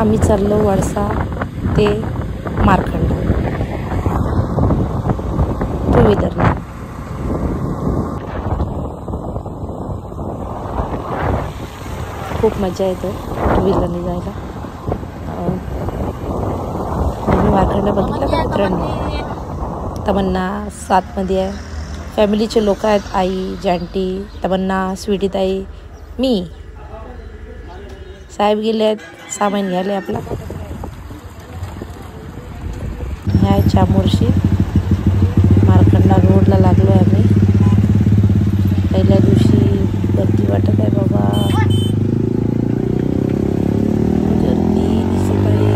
आम्ही चाललो वळसा ते मारखंड टू व्हीलरने. खूप मजा येते टू व्हीलरने जायला. मी मारखंड बघितलं का मित्रांनो? तमन्ना सातमध्ये आहे. फॅमिलीचे लोक आहेत, आई, जॅन्टी, तमन्ना, स्वीटी ताई, मी. साहेब गेले आहेत सामान घ्यायला आपला. ह्या चामोर्शी मारखंडा रोडला लागलो आहे आम्ही. पहिल्या दिवशी गर्दी वाटत आहे बाबा, गर्दी दिसत आहे.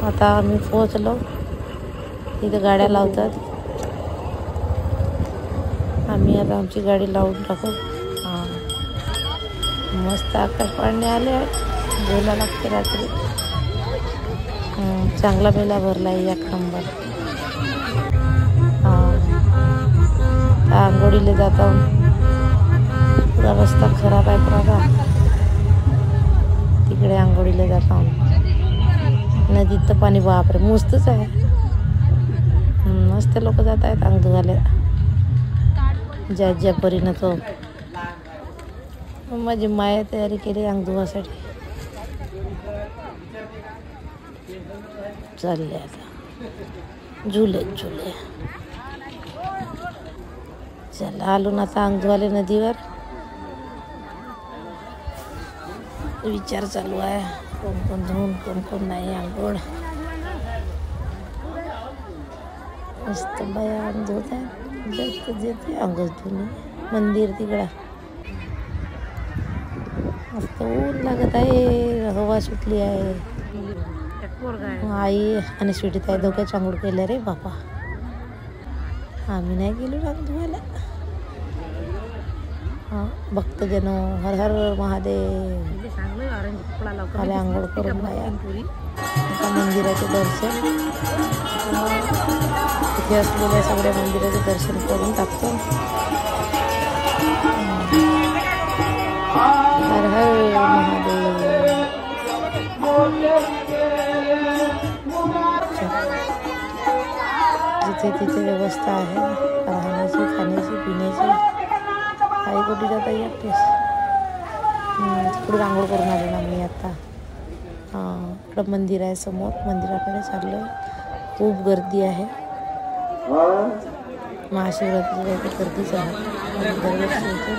आता आम्ही पोहोचलो. इथे गाड्या लावतात. आम्ही आता आमची गाडी लावून टाकू. हां, मस्त आकाश पाळणे आले आहेत. बोला लागते रात्री. चांगला मेला भरला आहे, एक नंबर. हां, आंघोळीला जाता पुरा रस्ता खराब आहे पुरा. तिकडे आंघोळीला जाता नदीत तर पाणी बापरे मस्तच आहे. मस्त लोक जात आहेत अंग धुवायला. ज्या परीनं तो माझी माया तयारी केली अंग धुवासाठी. चालले आता झुले. चला आलो ना आता अंग धुवाले नदीवर. विचार चालू आहे कोण धुवून कोण नाही. आंघोळ मस्त बाया अंग धुत आहे. जेते अंघोळ धुणे. मंदिर तिकडा मस्त ऊन लागत आहे, हवा सुटली आहे. आई आणि स्वीटी ताई दोघ्याची आंघोळ केल्या रे बापा. आम्ही नाही गेलो अंग धुवायला. हां, भक्तजन हर हर महादेव आले आंघोळ करून बाया. आता मंदिराचे दर्शन, इथे असलेल्या सगळ्या मंदिराचे दर्शन करून टाकतो. हर हर महादेव. जिथे तिथे व्यवस्था आहे राहण्याची, खाण्याची, पिण्याची. काही कुठे जाता एकटेच. तिकडून आंघोळ करून आले ना मी आता. हां, इकडं मंदिर आहे समोर. मंदिराकडे चाललं. खूप गर्दी आहे. महाशिवरात्रीला इथे गर्दीच आहे. दरवर्षी होते.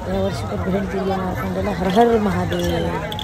यावर्षी पण भेट दिली मारखंडाला. हर हर महादेव.